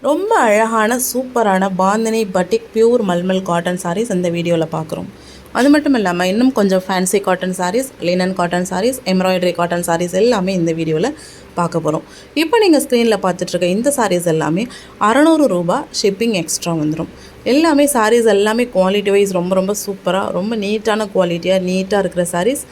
ரொம்ப அழகான சூப்பரான bandhani batik pure mulmul cotton sarees இந்த வீடியோவில் பார்க்குறோம். அது மட்டும் இல்லாமல் இன்னும் கொஞ்சம் fancy cotton sarees, linen cotton sarees, embroidery cotton sarees எல்லாமே இந்த வீடியோவில் பார்க்க போகிறோம். இப்போ நீங்கள் ஸ்க்ரீனில் பார்த்துட்ருக்க இந்த சாரீஸ் எல்லாமே 600 ரூபா ஷிப்பிங் எக்ஸ்ட்ரா வந்துடும். எல்லாமே சாரீஸ் எல்லாமே குவாலிட்டி வைஸ் ரொம்ப ரொம்ப சூப்பராக, ரொம்ப நீட்டான குவாலிட்டியாக நீட்டாக இருக்கிற சாரீஸ்.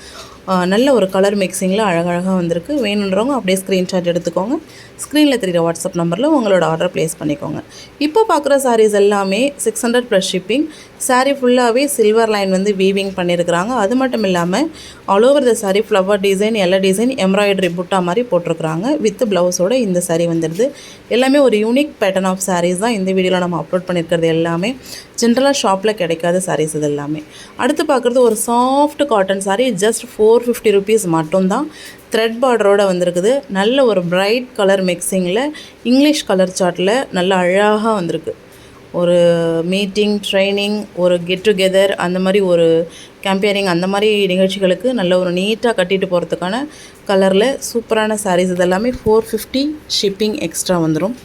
நல்ல ஒரு கலர் மிக்சிங்கில் அழகழகாக வந்திருக்கு. வேணுன்றவங்க அப்படியே ஸ்க்ரீன்ஷாட் எடுத்துக்கோங்க. ஸ்க்ரீனில் தெரிகிற வாட்ஸ்அப் நம்பரில் உங்களோட ஆர்டர் ப்ளேஸ் பண்ணிக்கோங்க. இப்போ பார்க்குற சாரீஸ் எல்லாமே 600 ப்ளஸ் ஷிப்பிங். சாரீ ஃபுல்லாகவே சில்வர் லைன் வந்து வீவிங் பண்ணியிருக்கிறாங்க. அது மட்டும் இல்லாமல் all over the sari flower design, எல்லா டிசைன், எம்ப்ராய்டரி புட்டா மாதிரி போட்டிருக்கிறாங்க. வித் ப்ளவுஸோடு இந்த சாரீ வந்துடுது. எல்லாமே ஒரு யூனிக் பேட்டர்ன் ஆஃப் சாரீஸ் தான் இந்த வீடியோவில் நம்ம அப்லோட் பண்ணியிருக்கிறது. எல்லாமே ஜென்ரலாக ஷாப்பில் கிடைக்காத சாரீஸ் இது எல்லாமே. அடுத்து பார்க்குறது ஒரு soft cotton sari. Just 450 rupees மட்டும்தான். த்ரெட் பார்டரோடு வந்திருக்குது. நல்ல ஒரு பிரைட் கலர் மிக்சிங்கில் இங்கிலீஷ் கலர் சார்ட்டில் நல்ல அழகாக வந்திருக்கு. ஒரு மீட்டிங், ட்ரைனிங், ஒரு கெட் டுகெதர், அந்த மாதிரி ஒரு கேம்பேரிங், அந்த மாதிரி நிகழ்ச்சிகளுக்கு நல்ல ஒரு நீட்டாக கட்டிட்டு போகிறதுக்கான கலரில் சூப்பரான சாரீஸ். இதெல்லாமே 450 ஷிப்பிங் எக்ஸ்ட்ரா வந்துடும்.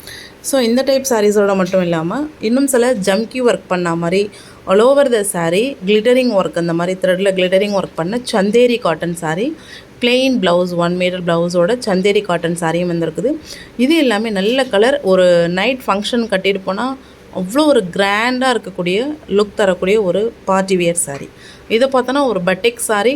ஸோ இந்த டைப் சாரீஸோட மட்டும் இல்லாமல் இன்னும் சில ஜம்கி ஒர்க் பண்ண மாதிரி all over the saree glittering work, அந்த மாதிரி த்ரெட்டில் கிளிட்டரிங் ஒர்க் பண்ண Chanderi cotton saree, plain blouse, 1 metre ப்ளவுஸோட சந்தேரி காட்டன் சாரியும் வந்துருக்குது. இது எல்லாமே நல்ல கலர். ஒரு நைட் ஃபங்க்ஷன் கட்டிட்டு போனால் அவ்வளோ ஒரு கிராண்டாக இருக்கக்கூடிய லுக் தரக்கூடிய ஒரு பார்ட்டி வியர் சாரீ. இதை பார்த்தோன்னா ஒரு பட்டிக் சாரீ,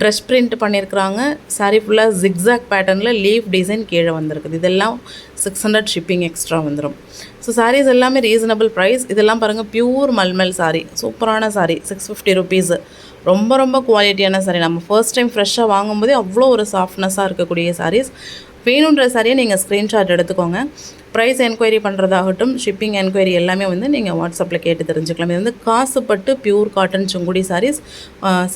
ட்ரெஸ் பிரிண்ட் பண்ணியிருக்கிறாங்க. சாரீ ஃபுல்லாக ஜிக்ஸாக் பேட்டர்னில் லீஃப் டிசைன் கீழே வந்திருக்குது. இதெல்லாம் 600 ஷிப்பிங் எக்ஸ்ட்ரா வந்துடும். ஸோ சாரீஸ் எல்லாமே ரீசனபிள் ப்ரைஸ். இதெல்லாம் பாருங்கள், பியூர் மல்மல் சாரீ, சூப்பரான சாரீ, 650 ருபீஸு. ரொம்ப ரொம்ப குவாலிட்டியான சாரீ. நம்ம ஃபர்ஸ்ட் டைம் ஃப்ரெஷ்ஷாக வாங்கும்போதே அவ்வளோ ஒரு சாஃப்ட்னஸாக இருக்கக்கூடிய சாரீஸ். வேணுன்ற சாரியை நீங்கள் ஸ்க்ரீன்ஷாட் எடுத்துக்கோங்க. ப்ரைஸ் என்கொயரி பண்ணுறதாகட்டும், ஷிப்பிங் என்கொயரி எல்லாமே வந்து நீங்கள் வாட்ஸ்அப்பில் கேட்டு தெரிஞ்சுக்கலாம். இது வந்து காசுப்பட்டு பியூர் காட்டன் சுங்குடி சாரீஸ்.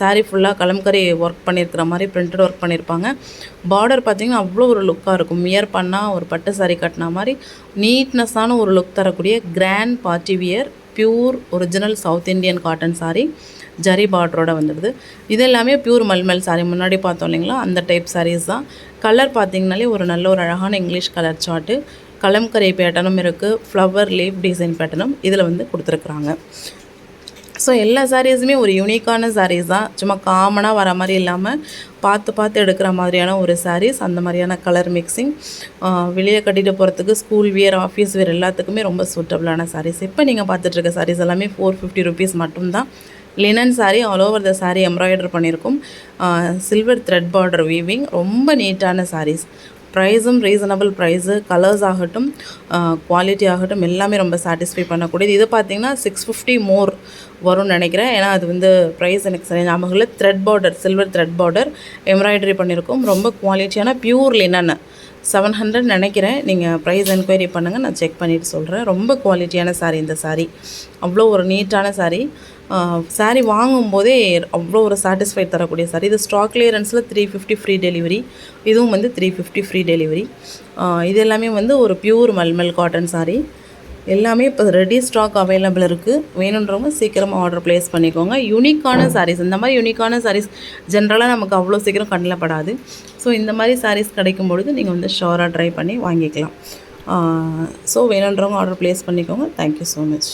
சாரீ ஃபுல்லாக கலம்கரி ஒர்க் பண்ணியிருக்கிற மாதிரி பிரிண்டட் ஒர்க் பண்ணியிருப்பாங்க. பார்டர் பார்த்திங்கன்னா அவ்வளோ ஒரு லுக்காக இருக்கும். வியர் பண்ணால் ஒரு பட்டு சாரீ கட்டின மாதிரி நீட்னஸான ஒரு லுக் தரக்கூடிய grand party wear pure original south Indian cotton sari. Zari பார்டரோட வந்துடுது. இது எல்லாமே பியூர் மல்மல் சாரீ. முன்னாடி பார்த்தோம் இல்லைங்களா, அந்த டைப் சாரீஸ் தான். கலர் பார்த்திங்கனாலே ஒரு நல்ல ஒரு அழகான இங்கிலீஷ் கலர் சார்ட்டு, கலம்கரை பேட்டர்னும் இருக்குது, ஃப்ளவர் லீஃப் டிசைன் பேட்டர்னும் இதில் வந்து கொடுத்துருக்குறாங்க. ஸோ எல்லா சாரீஸுமே ஒரு யூனிக்கான சாரீஸ் தான். சும்மா காமனாக வர மாதிரி இல்லாமல் பார்த்து எடுக்கிற மாதிரியான ஒரு சாரீஸ். அந்த மாதிரியான கலர் மிக்சிங், வெளியே கட்டிட்டு போகிறதுக்கு, ஸ்கூல் வியர், ஆஃபீஸ் வியர் எல்லாத்துக்குமே ரொம்ப சூட்டபிளான சாரீஸ். இப்போ நீங்கள் பார்த்துட்ருக்க சாரீஸ் எல்லாமே 450 ருபீஸ் மட்டும்தான். Linen sari, all over the sari embroider பண்ணியிருக்கும். சில்வர் த்ரெட் பார்டர் வீவிங், ரொம்ப நீட்டான சாரீஸ். ப்ரைஸும் ரீசனபிள் ப்ரைஸு. கலர்ஸ் ஆகட்டும், குவாலிட்டி ஆகட்டும், எல்லாமே ரொம்ப சாட்டிஸ்ஃபை பண்ணக்கூடியது. இது பார்த்திங்கன்னா 650 மோர் வரும்னு நினைக்கிறேன். ஏன்னா அது வந்து ப்ரைஸ் எனக்கு சரி ஞாபகம் இல்லை. Thread border, silver thread border embroidery பண்ணியிருக்கும். ரொம்ப குவாலிட்டியான பியூர் லினன், 700 நினைக்கிறேன். நீங்கள் ப்ரைஸ் என்கொயரி பண்ணுங்கள், நான் செக் பண்ணிவிட்டு சொல்கிறேன். ரொம்ப குவாலிட்டியான சாரீ இந்த சாரீ. அவ்வளோ ஒரு நீட்டான சாரீ. சாரீ வாங்கும்போதே அவ்வளோ ஒரு சாட்டிஸ்ஃபைட் தரக்கூடிய சாரீ. இது ஸ்டாக் கிளியரன்ஸில் 350 ஃப்ரீ டெலிவரி. இதுவும் வந்து 350 ஃப்ரீ டெலிவரி. இது எல்லாமே வந்து ஒரு பியூர் மல்மல் காட்டன் சாரீ. எல்லாமே இப்போ ரெடி ஸ்டாக் அவைலபிள் இருக்குது. வேணுன்றவங்க சீக்கிரமாக ஆர்டர் ப்ளேஸ் பண்ணிக்கோங்க. யூனிக்கான சாரீஸ், இந்த மாதிரி யூனிக்கான சாரீஸ் ஜென்ரலாக நமக்கு அவ்வளோ சீக்கிரம் கண்ணில் படாது. ஸோ இந்த மாதிரி சாரீஸ் கிடைக்கும் பொழுது நீங்கள் வந்து ஷோராக ட்ரை பண்ணி வாங்கிக்கலாம். ஸோ வேணுன்றவங்க ஆர்டர் ப்ளேஸ் பண்ணிக்கோங்க. Thank you so much.